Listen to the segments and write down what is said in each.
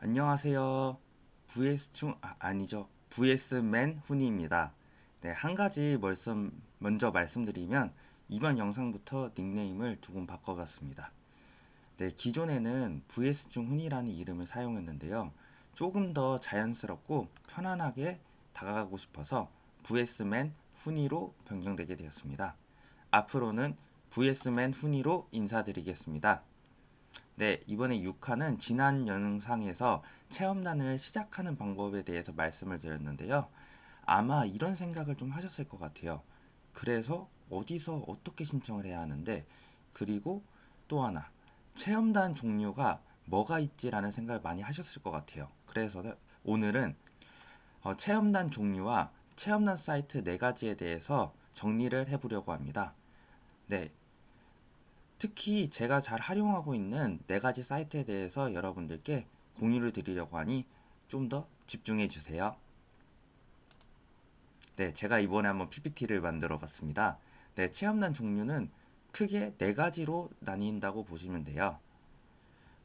안녕하세요. 아니죠. VS맨 훈이입니다. 네, 한 가지 먼저 말씀드리면 이번 영상부터 닉네임을 조금 바꿔봤습니다. 네, 기존에는 VS충 훈이라는 이름을 사용했는데요. 조금 더 자연스럽고 편안하게 다가가고 싶어서 VS맨 훈이로 변경되게 되었습니다. 앞으로는 VS맨 훈이로 인사드리겠습니다. 네, 이번에 6화는 지난 영상에서 체험단을 시작하는 방법에 대해서 말씀을 드렸는데요. 아마 이런 생각을 좀 하셨을 것 같아요. 그래서 어디서 어떻게 신청을 해야 하는데, 그리고 또 하나, 체험단 종류가 뭐가 있지라는 생각을 많이 하셨을 것 같아요. 그래서 오늘은 체험단 종류와 체험단 사이트 네 가지에 대해서 정리를 해보려고 합니다. 네, 특히 제가 잘 활용하고 있는 네 가지 사이트에 대해서 여러분들께 공유를 드리려고 하니 좀 더 집중해 주세요. 네, 제가 이번에 한번 PPT를 만들어 봤습니다. 네, 체험단 종류는 크게 네 가지로 나뉜다고 보시면 돼요.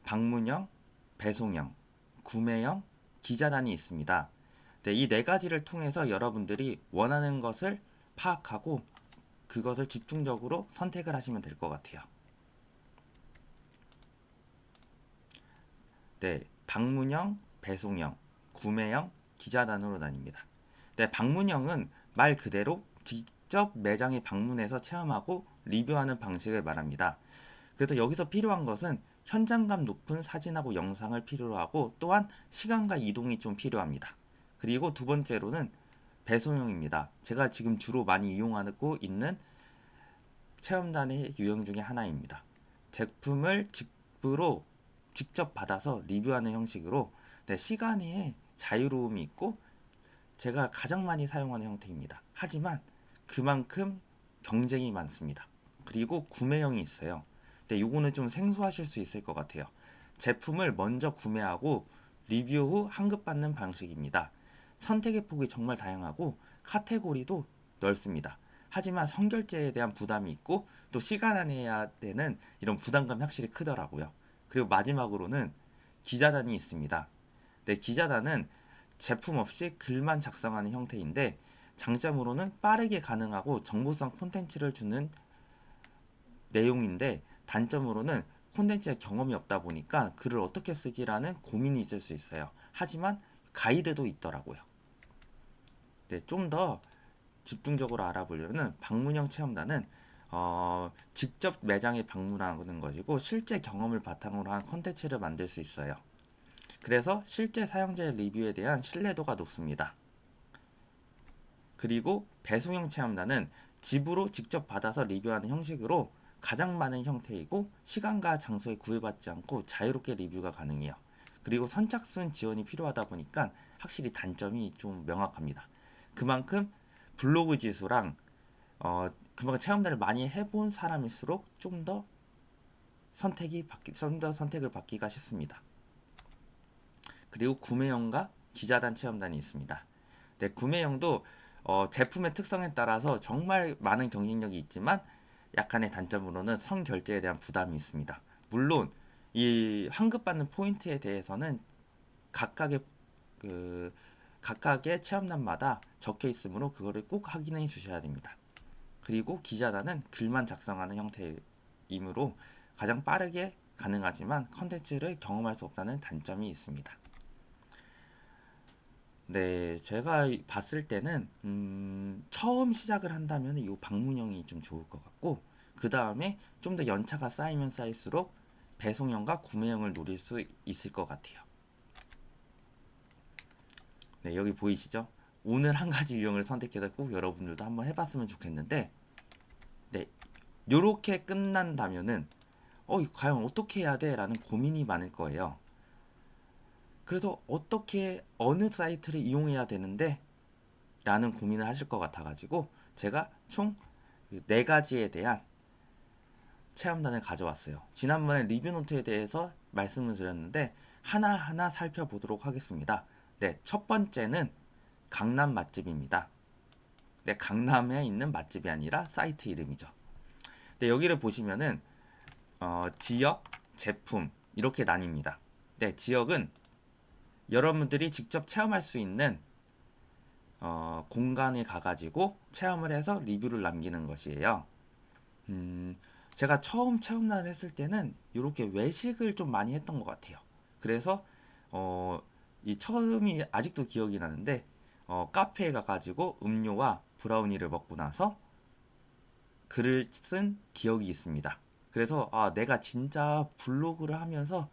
방문형, 배송형, 구매형, 기자단이 있습니다. 네, 이 네 가지를 통해서 여러분들이 원하는 것을 파악하고 그것을 집중적으로 선택을 하시면 될 것 같아요. 네, 방문형, 배송형, 구매형, 기자단으로 나뉩니다. 네, 방문형은 말 그대로 직접 매장에 방문해서 체험하고 리뷰하는 방식을 말합니다. 그래서 여기서 필요한 것은 현장감 높은 사진하고 영상을 필요로 하고 또한 시간과 이동이 좀 필요합니다. 그리고 두 번째로는 배송형입니다. 제가 지금 주로 많이 이용하고 있는 체험단의 유형 중에 하나입니다. 제품을 집으로 직접 받아서 리뷰하는 형식으로 네, 시간에 자유로움이 있고 제가 가장 많이 사용하는 형태입니다. 하지만 그만큼 경쟁이 많습니다. 그리고 구매형이 있어요. 근데 요거는 좀 생소하실 수 있을 것 같아요. 제품을 먼저 구매하고 리뷰 후 환급받는 방식입니다. 선택의 폭이 정말 다양하고 카테고리도 넓습니다. 하지만 선결제에 대한 부담이 있고 또 시간 안에 해야 되는 이런 부담감이 확실히 크더라고요. 그리고 마지막으로는 기자단이 있습니다. 네, 기자단은 제품 없이 글만 작성하는 형태인데 장점으로는 빠르게 가능하고 정보성 콘텐츠를 주는 내용인데 단점으로는 콘텐츠에 경험이 없다 보니까 글을 어떻게 쓰지라는 고민이 있을 수 있어요. 하지만 가이드도 있더라고요. 네, 좀 더 집중적으로 알아보려면 방문형 체험단은 직접 매장에 방문하는 것이고 실제 경험을 바탕으로 한 컨텐츠를 만들 수 있어요. 그래서 실제 사용자의 리뷰에 대한 신뢰도가 높습니다. 그리고 배송형 체험단은 집으로 직접 받아서 리뷰하는 형식으로 가장 많은 형태이고 시간과 장소에 구애받지 않고 자유롭게 리뷰가 가능해요. 그리고 선착순 지원이 필요하다 보니까 확실히 단점이 좀 명확합니다. 그만큼 블로그 지수랑 그만큼 체험단을 많이 해본 사람일수록 좀 더 선택을 받기가 쉽습니다. 그리고 구매형과 기자단 체험단이 있습니다. 네, 구매형도 제품의 특성에 따라서 정말 많은 경쟁력이 있지만 약간의 단점으로는 선결제에 대한 부담이 있습니다. 물론 이 환급받는 포인트에 대해서는 각각의 그 각각의 체험단마다 적혀 있으므로 그거를 꼭 확인해 주셔야 됩니다. 그리고 기자단은 글만 작성하는 형태이므로 가장 빠르게 가능하지만 컨텐츠를 경험할 수 없다는 단점이 있습니다. 네, 제가 봤을 때는 처음 시작을 한다면 이 방문형이 좀 좋을 것 같고 그 다음에 좀 더 연차가 쌓이면 쌓일수록 배송형과 구매형을 노릴 수 있을 것 같아요. 네, 여기 보이시죠? 오늘 한 가지 유형을 선택해서 꼭 여러분들도 한번 해봤으면 좋겠는데 네, 요렇게 끝난다면은 이거 과연 어떻게 해야 돼? 라는 고민이 많을 거예요. 그래서 어떻게 어느 사이트를 이용해야 되는데 라는 고민을 하실 것 같아가지고 제가 총 네 가지에 대한 체험단을 가져왔어요. 지난번에 리뷰 노트에 대해서 말씀을 드렸는데 하나하나 살펴보도록 하겠습니다. 네, 첫 번째는 강남 맛집입니다. 네, 강남에 있는 맛집이 아니라 사이트 이름이죠. 네, 여기를 보시면은 지역, 제품 이렇게 나뉩니다. 네, 지역은 여러분들이 직접 체험할 수 있는 공간에 가가지고 체험을 해서 리뷰를 남기는 것이에요. 제가 처음 체험단을 했을 때는 이렇게 외식을 좀 많이 했던 것 같아요. 그래서 이 처음이 아직도 기억이 나는데 카페에 가가지고 음료와 브라우니를 먹고 나서 글을 쓴 기억이 있습니다. 그래서 내가 진짜 블로그를 하면서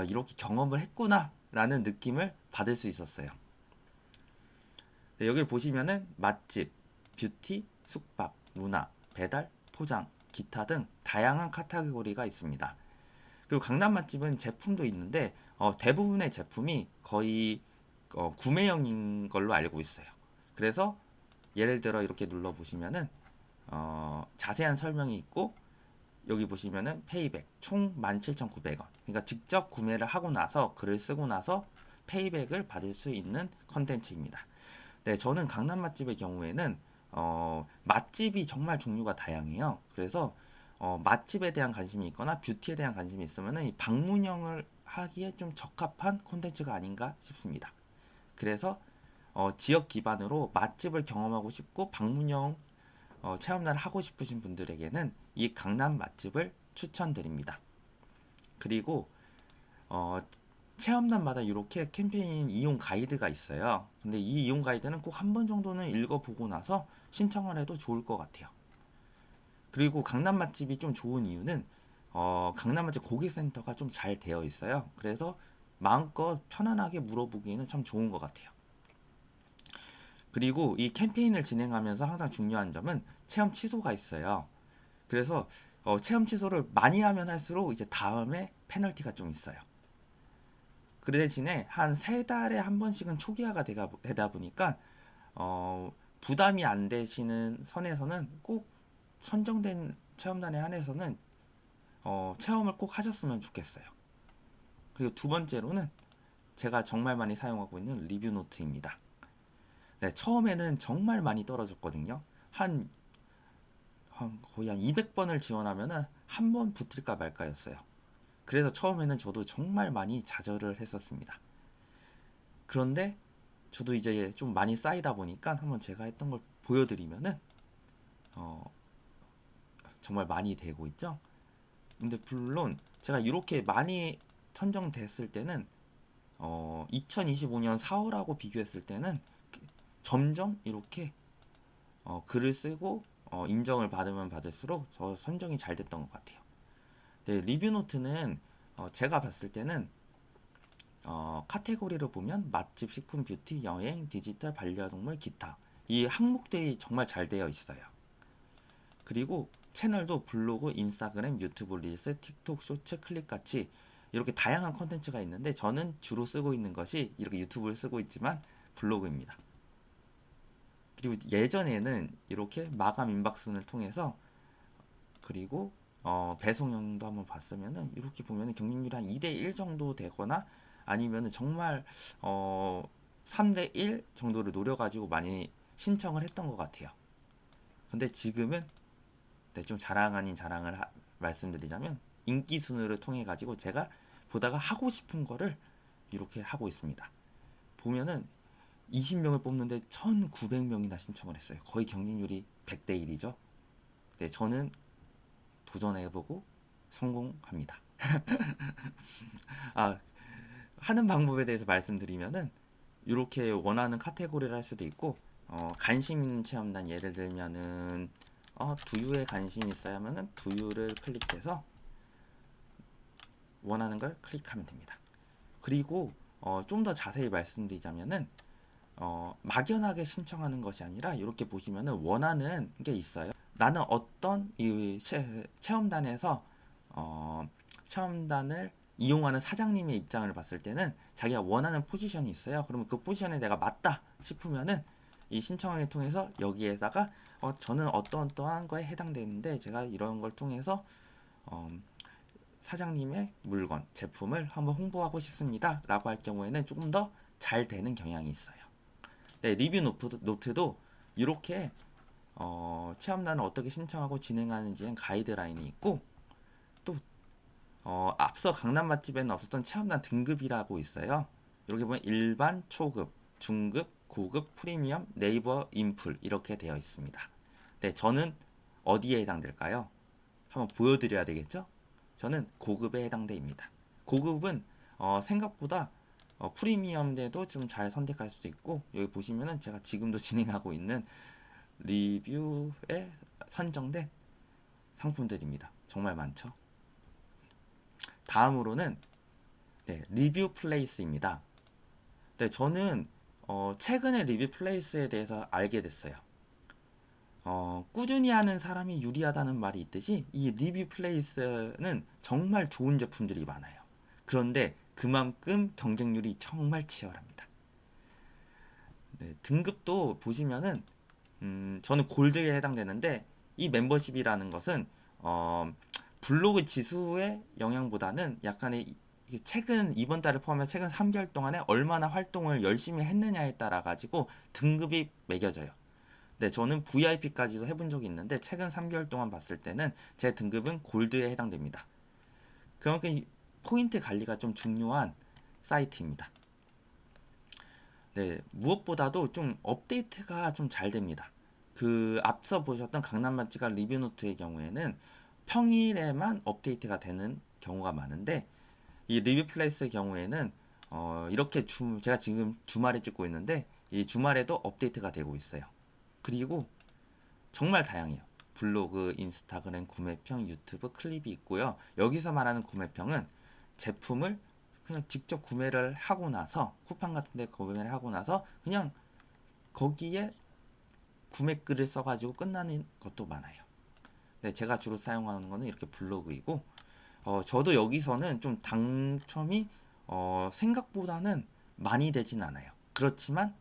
이렇게 경험을 했구나 라는 느낌을 받을 수 있었어요. 네, 여기를 보시면은 맛집, 뷰티, 숙박, 문화, 배달, 포장, 기타 등 다양한 카테고리가 있습니다. 그리고 강남 맛집은 제품도 있는데 대부분의 제품이 거의 구매형인 걸로 알고 있어요. 그래서 예를 들어 이렇게 눌러 보시면은 자세한 설명이 있고 여기 보시면은 페이백 총 17,900원. 그러니까 직접 구매를 하고 나서 글을 쓰고 나서 페이백을 받을 수 있는 컨텐츠입니다. 네, 저는 강남 맛집의 경우에는 맛집이 정말 종류가 다양해요. 그래서 맛집에 대한 관심이 있거나 뷰티에 대한 관심이 있으면은 이 방문형을 하기에 좀 적합한 콘텐츠가 아닌가 싶습니다. 그래서 지역 기반으로 맛집을 경험하고 싶고 방문형 체험단을 하고 싶으신 분들에게는 이 강남 맛집을 추천드립니다. 그리고 어, 체험단마다 이렇게 캠페인 이용 가이드가 있어요. 근데 이 이용 가이드는 꼭 한 번 정도는 읽어보고 나서 신청을 해도 좋을 것 같아요. 그리고 강남 맛집이 좀 좋은 이유는 강남 맛집 고객센터가 좀 잘 되어 있어요. 그래서 마음껏 편안하게 물어보기에는 참 좋은 것 같아요. 그리고 이 캠페인을 진행하면서 항상 중요한 점은 체험 취소가 있어요. 그래서 체험 취소를 많이 하면 할수록 이제 다음에 페널티가 좀 있어요. 그 대신에 한 세 달에 한 번씩은 초기화가 되다 보니까 부담이 안 되시는 선에서는 꼭 선정된 체험단에 한해서는 체험을 꼭 하셨으면 좋겠어요. 그리고 두 번째로는 제가 정말 많이 사용하고 있는 리뷰 노트입니다. 네, 처음에는 정말 많이 떨어졌거든요. 거의 한 200번을 지원하면은 한 번 붙을까 말까였어요. 그래서 처음에는 저도 정말 많이 좌절을 했었습니다. 그런데 저도 이제 좀 많이 쌓이다 보니까 한번 제가 했던 걸 보여드리면은 어, 정말 많이 되고 있죠. 근데 물론 제가 이렇게 많이 선정됐을 때는 2025년 4월하고 비교했을 때는 점점 이렇게 글을 쓰고 인정을 받으면 받을수록 저 선정이 잘 됐던 것 같아요. 네, 리뷰 노트는 제가 봤을 때는 카테고리를 보면 맛집, 식품, 뷰티, 여행, 디지털, 반려동물, 기타 이 항목들이 정말 잘 되어 있어요. 그리고 채널도 블로그, 인스타그램, 유튜브 릴스, 틱톡, 쇼츠, 클립 같이 이렇게 다양한 컨텐츠가 있는데 저는 주로 쓰고 있는 것이 이렇게 유튜브를 쓰고 있지만 블로그입니다. 그리고 예전에는 이렇게 마감 인박순을 통해서 그리고 배송량도 한번 봤으면은 이렇게 보면은 경쟁률이 한 2대1 정도 되거나 아니면은 정말 3대1 정도를 노려가지고 많이 신청을 했던 것 같아요. 근데 지금은 네, 좀 자랑 아닌 자랑을 말씀드리자면 인기 순위를 통해 가지고 제가 보다가 하고 싶은 거를 이렇게 하고 있습니다. 보면은 20명을 뽑는데 1,900명이나 신청을 했어요. 거의 경쟁률이 100대 1이죠. 네, 저는 도전해보고 성공합니다. 아, 하는 방법에 대해서 말씀드리면은 이렇게 원하는 카테고리를 할 수도 있고 관심 있는 체험단 예를 들면은 두유에 관심이 있어야 하면은 두유를 클릭해서 원하는 걸 클릭하면 됩니다. 그리고 좀 더 자세히 말씀드리자면은 막연하게 신청하는 것이 아니라 이렇게 보시면은 원하는 게 있어요. 나는 어떤 이 체험단에서 체험단을 이용하는 사장님의 입장을 봤을 때는 자기가 원하는 포지션이 있어요. 그러면 그 포지션에 내가 맞다 싶으면은 이 신청을 통해서 여기에다가 저는 어떠한 거에 해당되는데 제가 이런 걸 통해서 어, 사장님의 물건, 제품을 한번 홍보하고 싶습니다. 라고 할 경우에는 조금 더 잘 되는 경향이 있어요. 네, 리뷰 노트도 이렇게 체험단을 어떻게 신청하고 진행하는지는 가이드라인이 있고 또 앞서 강남 맛집에는 없었던 체험단 등급이라고 있어요. 이렇게 보면 일반, 초급, 중급, 고급, 프리미엄, 네이버 인풀 이렇게 되어 있습니다. 네, 저는 어디에 해당될까요? 한번 보여드려야 되겠죠? 저는 고급에 해당됩니다. 고급은 생각보다 프리미엄에도 좀 잘 선택할 수도 있고, 여기 보시면은 제가 지금도 진행하고 있는 리뷰에 선정된 상품들입니다. 정말 많죠? 다음으로는 네, 리뷰 플레이스입니다. 네, 저는 최근에 리뷰 플레이스에 대해서 알게 됐어요. 꾸준히 하는 사람이 유리하다는 말이 있듯이 이 리뷰 플레이스는 정말 좋은 제품들이 많아요. 그런데 그만큼 경쟁률이 정말 치열합니다. 네, 등급도 보시면은 저는 골드에 해당되는데 이 멤버십이라는 것은 블로그 지수의 영향보다는 약간의 최근 이번 달을 포함해 최근 3개월 동안에 얼마나 활동을 열심히 했느냐에 따라 가지고 등급이 매겨져요. 네, 저는 VIP까지도 해본 적이 있는데 최근 3개월 동안 봤을 때는 제 등급은 골드에 해당됩니다. 그만큼 포인트 관리가 좀 중요한 사이트입니다. 네, 무엇보다도 좀 업데이트가 좀 잘 됩니다. 그 앞서 보셨던 강남 맛집과 리뷰노트의 경우에는 평일에만 업데이트가 되는 경우가 많은데 이 리뷰 플레이스의 경우에는 이렇게 제가 지금 주말에 찍고 있는데 이 주말에도 업데이트가 되고 있어요. 그리고 정말 다양해요. 블로그, 인스타그램, 구매평, 유튜브, 클립이 있고요. 여기서 말하는 구매평은 제품을 그냥 직접 구매를 하고 나서 쿠팡 같은 데 구매를 하고 나서 그냥 거기에 구매 글을 써가지고 끝나는 것도 많아요. 네, 제가 주로 사용하는 거는 이렇게 블로그이고 저도 여기서는 좀 당첨이 생각보다는 많이 되진 않아요. 그렇지만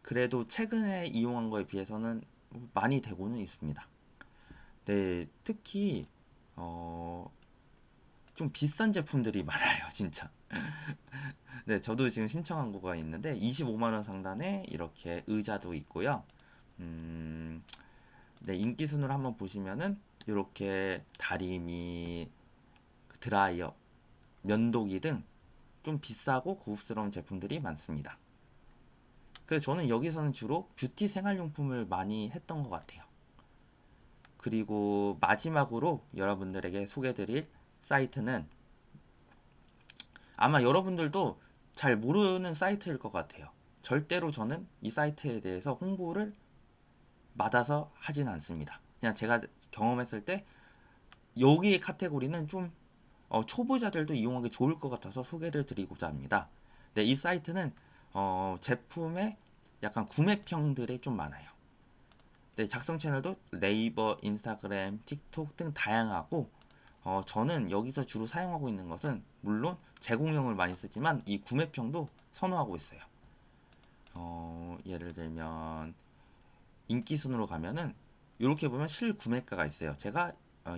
그래도 최근에 이용한 거에 비해서는 많이 되고는 있습니다. 네, 특히 어, 좀 비싼 제품들이 많아요, 진짜. 네, 저도 지금 신청한 거가 있는데 25만 원 상단에 이렇게 의자도 있고요. 음, 네, 인기 순으로 한번 보시면은 이렇게 다리미, 드라이어, 면도기 등 좀 비싸고 고급스러운 제품들이 많습니다. 그래서 저는 여기서는 주로 뷰티 생활용품을 많이 했던 것 같아요. 그리고 마지막으로 여러분들에게 소개드릴 사이트는 아마 여러분들도 잘 모르는 사이트일 것 같아요. 절대로 저는 이 사이트에 대해서 홍보를 받아서 하진 않습니다. 그냥 제가 경험했을 때 여기의 카테고리는 좀 초보자들도 이용하기 좋을 것 같아서 소개를 드리고자 합니다. 네, 이 사이트는 제품의 약간 구매평들이 좀 많아요. 네, 작성 채널도 네이버, 인스타그램, 틱톡 등 다양하고 저는 여기서 주로 사용하고 있는 것은 물론 제공용을 많이 쓰지만 이 구매평도 선호하고 있어요. 예를 들면 인기 순으로 가면은 이렇게 보면 실구매가가 있어요. 제가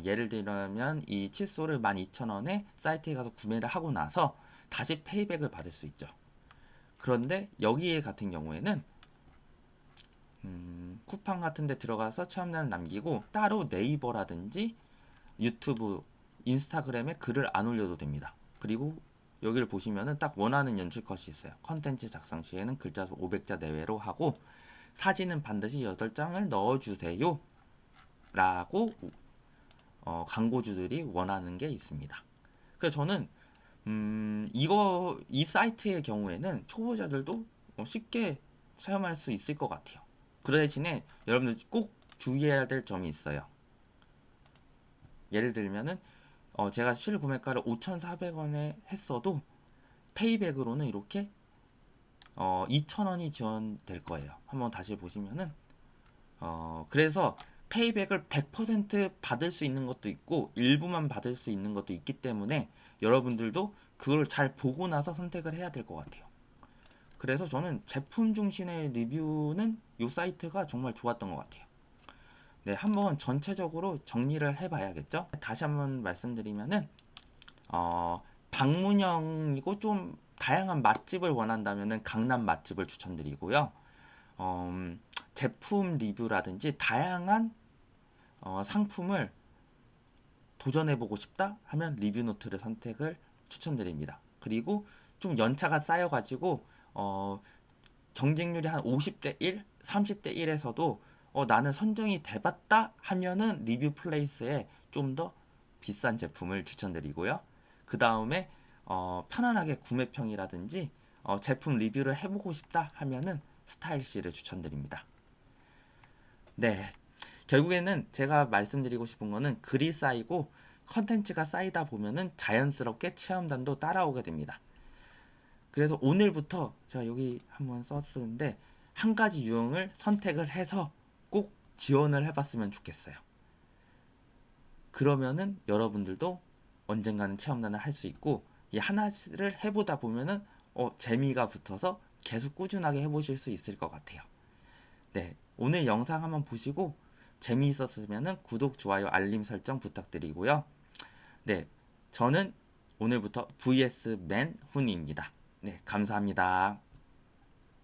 예를 들면 이 칫솔을 12,000원에 사이트에 가서 구매를 하고 나서 다시 페이백을 받을 수 있죠. 그런데 여기에 같은 경우에는 쿠팡 같은 데 들어가서 체험란을 남기고 따로 네이버라든지 유튜브, 인스타그램에 글을 안 올려도 됩니다. 그리고 여기를 보시면은 딱 원하는 연출컷이 있어요. 컨텐츠 작성 시에는 글자 수 500자 내외로 하고 사진은 반드시 8장을 넣어주세요. 라고 광고주들이 원하는 게 있습니다. 그래서 저는 이 사이트의 경우에는 초보자들도 쉽게 체험할 수 있을 것 같아요. 그 대신에 여러분들 꼭 주의해야 될 점이 있어요. 예를 들면은 제가 실구매가를 5,400원에 했어도 페이백으로는 이렇게 2,000원이 지원될 거예요. 한번 다시 보시면은 그래서 페이백을 100% 받을 수 있는 것도 있고 일부만 받을 수 있는 것도 있기 때문에 여러분들도 그걸 잘 보고 나서 선택을 해야 될 것 같아요. 그래서 저는 제품 중심의 리뷰는 이 사이트가 정말 좋았던 것 같아요. 네, 한번 전체적으로 정리를 해봐야겠죠? 다시 한번 말씀드리면은 방문형이고 좀 다양한 맛집을 원한다면은 강남 맛집을 추천드리고요. 제품 리뷰라든지 다양한 상품을 도전해보고 싶다 하면 리뷰노트를 선택을 추천드립니다. 그리고 좀 연차가 쌓여가지고 경쟁률이 한 50대 1, 30대 1에서도 나는 선정이 돼봤다 하면은 리뷰 플레이스에 좀 더 비싼 제품을 추천드리고요. 그 다음에 편안하게 구매평이라든지 제품 리뷰를 해보고 싶다 하면은 스타일C를 추천드립니다. 네, 결국에는 제가 말씀드리고 싶은 거는 글이 쌓이고 컨텐츠가 쌓이다 보면은 자연스럽게 체험단도 따라오게 됩니다. 그래서 오늘부터 제가 여기 한번 썼는데 한 가지 유형을 선택을 해서 꼭 지원을 해봤으면 좋겠어요. 그러면은 여러분들도 언젠가는 체험단을 할 수 있고 이 하나를 해보다 보면은 재미가 붙어서 계속 꾸준하게 해보실 수 있을 것 같아요. 네, 오늘 영상 한번 보시고 재미있었으면은 구독, 좋아요, 알림 설정 부탁드리고요. 네, 저는 오늘부터 VS맨 훈이입니다. 네, 감사합니다.